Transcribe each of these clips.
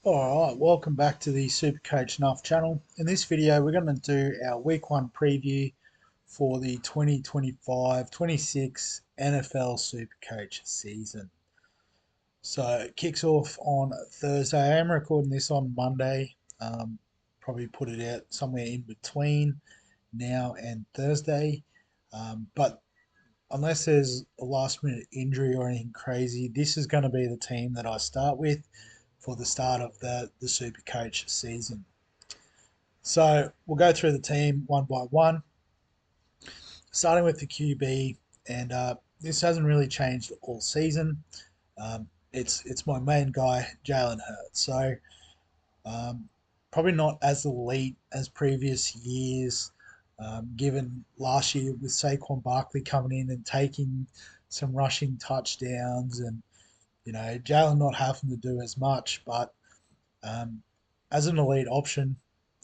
Alright, welcome back to the SuperCoach NFL channel. In this video, we're going to do our Week 1 preview for the 2025-26 NFL SuperCoach season. So it kicks off on Thursday. I am recording this on Monday. Probably put it out somewhere in between now and Thursday. But unless there's a last minute injury or anything crazy, this is going to be the team that I start with for the start of the SuperCoach season. So we'll go through the team one by one, starting with the QB, and this hasn't really changed all season. It's my main guy, Jalen Hurts. So probably not as elite as previous years, given last year with Saquon Barkley coming in and taking some rushing touchdowns and Jalen not having to do as much, but as an elite option,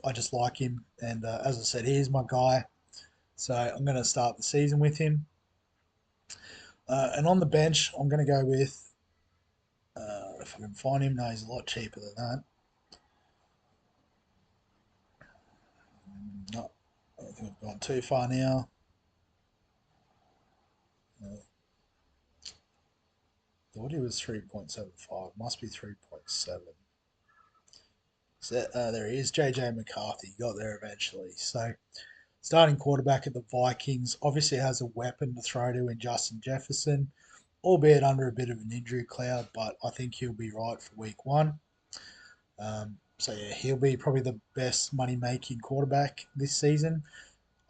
I just like him. And as I said, he's my guy. So I'm going to start the season with him. And on the bench, I'm going to go with, if I can find him, no, he's a lot cheaper than that. No, I don't think I've gone too far now. I thought he was 3.75, must be 3.7. So, there he is, JJ McCarthy, got there eventually. So starting quarterback at the Vikings obviously has a weapon to throw to in Justin Jefferson, albeit under a bit of an injury cloud, but I think he'll be right for week one. So yeah, he'll be probably the best money-making quarterback this season.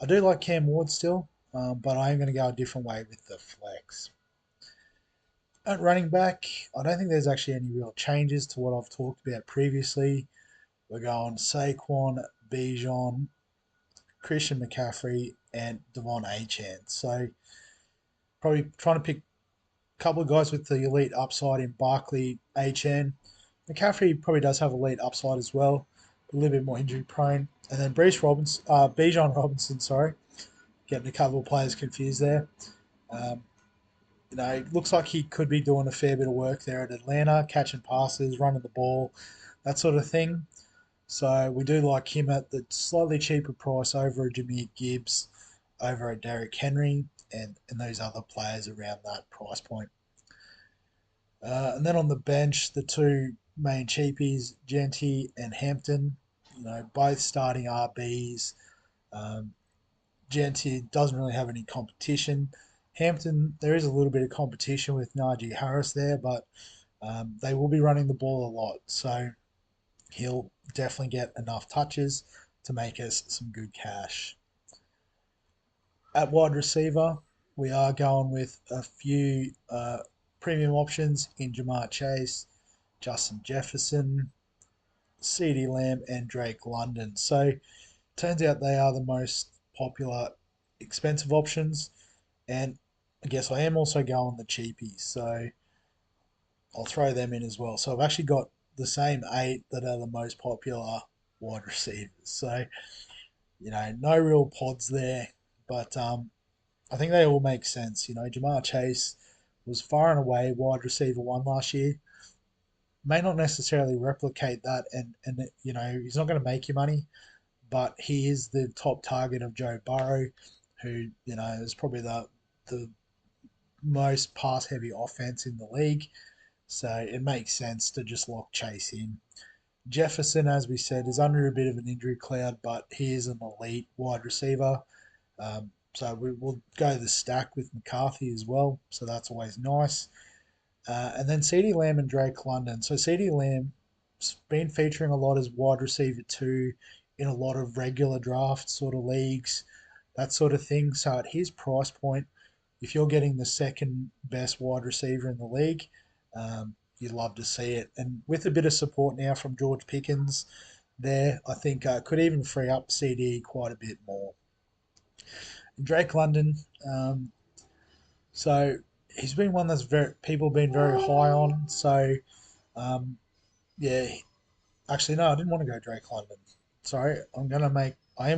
I do like Cam Ward still, but I am going to go a different way with the flex. At running back, I don't think there's actually any real changes to what I've talked about previously. We're going Saquon, Bijan, Christian McCaffrey, and Devon Achane. So probably trying to pick a couple of guys with the elite upside in Barkley, Achane. McCaffrey probably does have elite upside as well, a little bit more injury prone. And then Bijan Robinson, sorry, getting a couple of players confused there. It looks like he could be doing a fair bit of work there at Atlanta, catching passes, running the ball, that sort of thing. So we do like him at the slightly cheaper price over a Jahmyr Gibbs, over a Derrick Henry, and those other players around that price point. And then on the bench, the two main cheapies, Genty and Hampton, both starting RBs. Genty doesn't really have any competition. Hampton, there is a little bit of competition with Najee Harris there, but they will be running the ball a lot. So he'll definitely get enough touches to make us some good cash. At wide receiver, we are going with a few premium options in Jamar Chase, Justin Jefferson, CeeDee Lamb, and Drake London. So turns out they are the most popular expensive options, and I guess I am also going the cheapies, so I'll throw them in as well. So I've actually got the same 8 that are the most popular wide receivers. So, no real pods there, but I think they all make sense. Jamar Chase was far and away wide receiver 1 last year. May not necessarily replicate that, and he's not going to make you money, but he is the top target of Joe Burrow, who is probably the most pass heavy offense in the league. So it makes sense to just lock Chase in. Jefferson, as we said, is under a bit of an injury cloud, but he is an elite wide receiver. So we will go the stack with McCarthy as well. So that's always nice. And then CeeDee Lamb and Drake London. So CeeDee Lamb's been featuring a lot as wide receiver 2 in a lot of regular draft sort of leagues, that sort of thing. So at his price point, if you're getting the second best wide receiver in the league, you'd love to see it. And with a bit of support now from George Pickens there, I think could even free up CD quite a bit more. Drake London, so he's been one that's people have been very high on. So yeah, actually no, I didn't want to go Drake London. Sorry, I am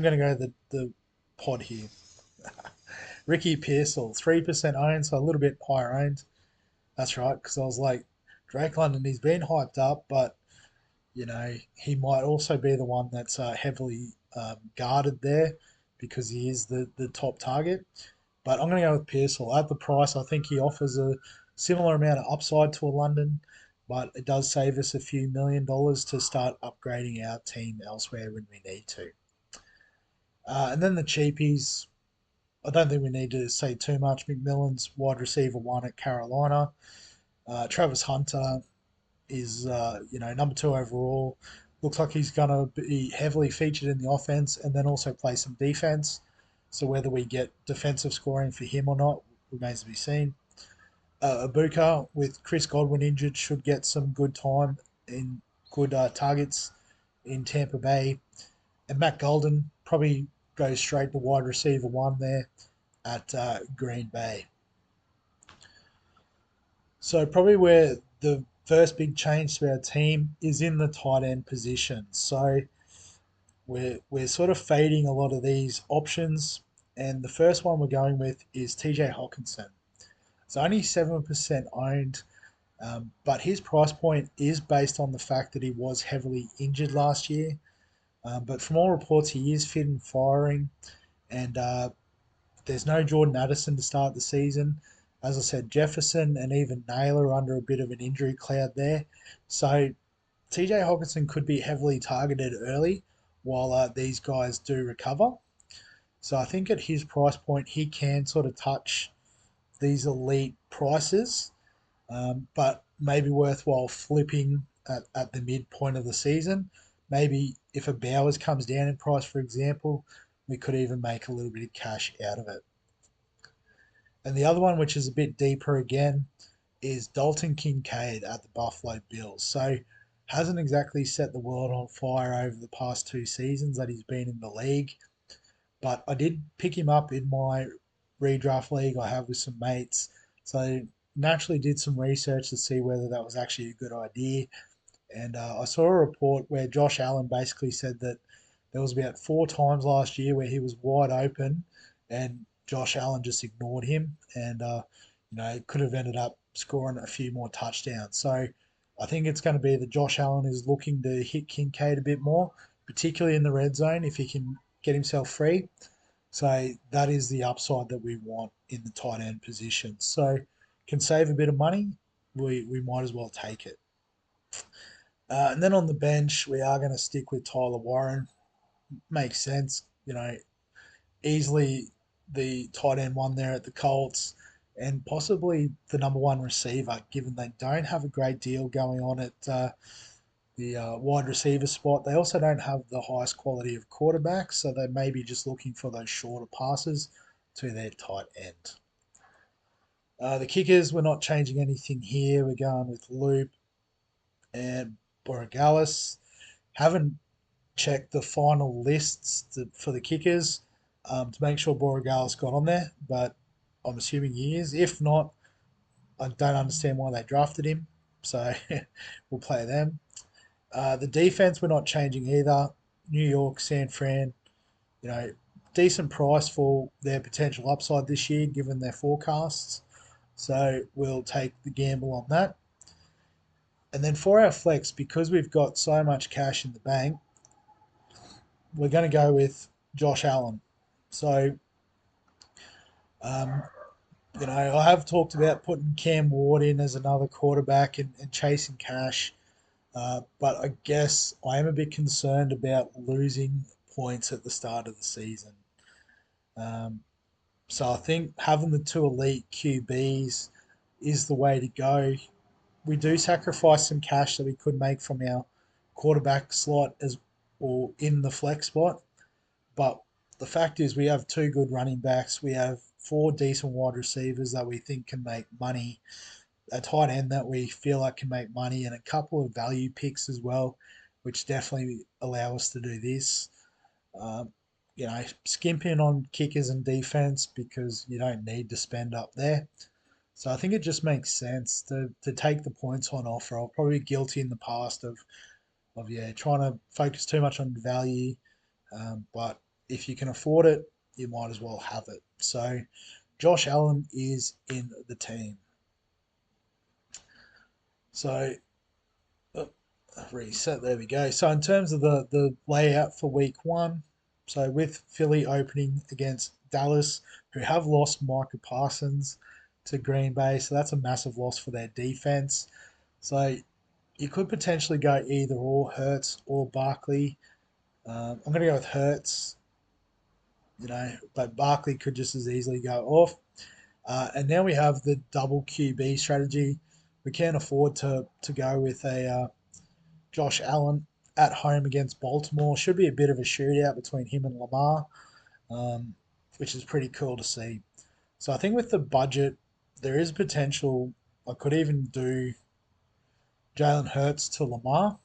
gonna go the pod here. Ricky Pearsall, 3% owned, so a little bit higher owned. That's right, because I was like, Drake London, he's been hyped up, but he might also be the one that's heavily guarded there because he is the top target. But I'm going to go with Pearsall. At the price, I think he offers a similar amount of upside to a London, but it does save us a few $1 million to start upgrading our team elsewhere when we need to. And then the cheapies, I don't think we need to say too much. McMillan's wide receiver one at Carolina. Travis Hunter is number two overall. Looks like he's going to be heavily featured in the offense and then also play some defense. So whether we get defensive scoring for him or not remains to be seen. Ibuka with Chris Godwin injured should get some good time in good targets in Tampa Bay. And Matt Golden probably goes straight to wide receiver one there at Green Bay. So probably where the first big change to our team is in the tight end position. So we're sort of fading a lot of these options, and the first one we're going with is TJ Hawkinson. It's only 7% owned, but his price point is based on the fact that he was heavily injured last year. But from all reports, he is fit and firing, and there's no Jordan Addison to start the season. As I said, Jefferson and even Naylor are under a bit of an injury cloud there. So TJ Hawkinson could be heavily targeted early while these guys do recover. So I think at his price point, he can sort of touch these elite prices, but maybe worthwhile flipping at the midpoint of the season. Maybe if a Bowers comes down in price, for example, we could even make a little bit of cash out of it. And the other one, which is a bit deeper again, is Dalton Kincaid at the Buffalo Bills. So hasn't exactly set the world on fire over the past 2 seasons that he's been in the league. But I did pick him up in my redraft league I have with some mates. So naturally did some research to see whether that was actually a good idea. And I saw a report where Josh Allen basically said that there was about 4 times last year where he was wide open and Josh Allen just ignored him and, could have ended up scoring a few more touchdowns. So I think it's going to be that Josh Allen is looking to hit Kincaid a bit more, particularly in the red zone if he can get himself free. So that is the upside that we want in the tight end position. So can save a bit of money. We might as well take it. And then on the bench, we are going to stick with Tyler Warren. Makes sense. Easily the tight end one there at the Colts and possibly the number one receiver, given they don't have a great deal going on at the wide receiver spot. They also don't have the highest quality of quarterbacks, so they may be just looking for those shorter passes to their tight end. The kickers, we're not changing anything here. We're going with Loop and Borregales. Haven't checked the final lists for the kickers to make sure Borregales got on there, but I'm assuming he is. If not, I don't understand why they drafted him, so we'll play them. The defense, we're not changing either. New York, San Fran, you know, decent price for their potential upside this year, given their forecasts. So we'll take the gamble on that. And then for our flex, because we've got so much cash in the bank, we're going to go with Josh Allen. So, um, I have talked about putting Cam Ward in as another quarterback and chasing cash. But I guess I am a bit concerned about losing points at the start of the season. Um, so I think having the two elite QBs is the way to go. We do sacrifice some cash that we could make from our quarterback slot as or in the flex spot. But the fact is we have two good running backs. We have four decent wide receivers that we think can make money, a tight end that we feel like can make money, and a couple of value picks as well, which definitely allow us to do this. Um, skimping on kickers and defense because you don't need to spend up there. So I think it just makes sense to take the points on offer. I'll probably be guilty in the past of trying to focus too much on value, but if you can afford it, you might as well have it. So Josh Allen is in the team. So reset. There we go. So in terms of the layout for week one, so with Philly opening against Dallas, who have lost Micah Parsons to Green Bay, so that's a massive loss for their defense. So you could potentially go either or Hurts or Barkley. I'm going to go with Hurts, but Barkley could just as easily go off. And now we have the double QB strategy. We can't afford to go with a Josh Allen at home against Baltimore. Should be a bit of a shootout between him and Lamar, um, which is pretty cool to see. So I think with the budget, there is potential. I could even do Jalen Hurts to Lamar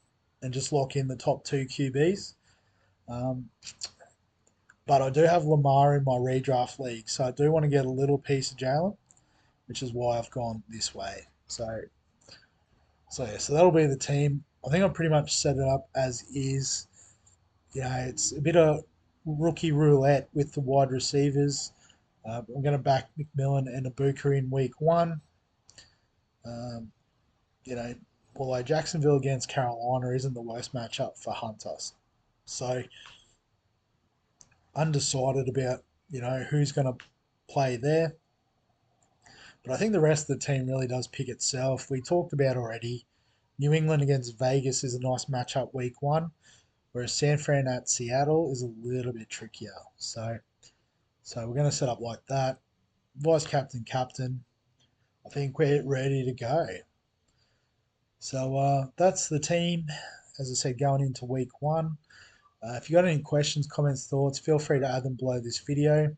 and just lock in the top two QBs. Um, but I do have Lamar in my redraft league, so I do want to get a little piece of Jalen, which is why I've gone this way. So yeah, so that'll be the team. I think I've pretty much set it up as is. It's a bit of rookie roulette with the wide receivers. I'm going to back McMillan and Ibuka in week one. Um, you know, although Jacksonville against Carolina isn't the worst matchup for Hunters. So undecided about, who's going to play there. But I think the rest of the team really does pick itself. We talked about already. New England against Vegas is a nice matchup week one, whereas San Fran at Seattle is a little bit trickier. So we're going to set up like that. Vice captain. I think we're ready to go. So that's the team, as I said, going into week one. If you got any questions, comments, thoughts, feel free to add them below this video.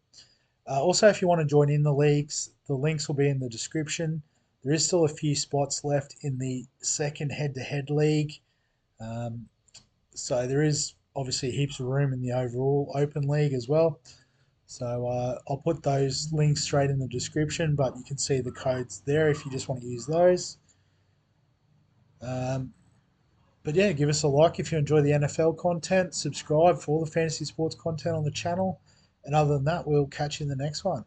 Also, if you want to join in the leagues, the links will be in the description. There is still a few spots left in the second head-to-head league. Um, so there is obviously heaps of room in the overall open league as well. So I'll put those links straight in the description, but you can see the codes there if you just want to use those. Um, but yeah, give us a like if you enjoy the NFL content. Subscribe for all the fantasy sports content on the channel. And other than that, we'll catch you in the next one.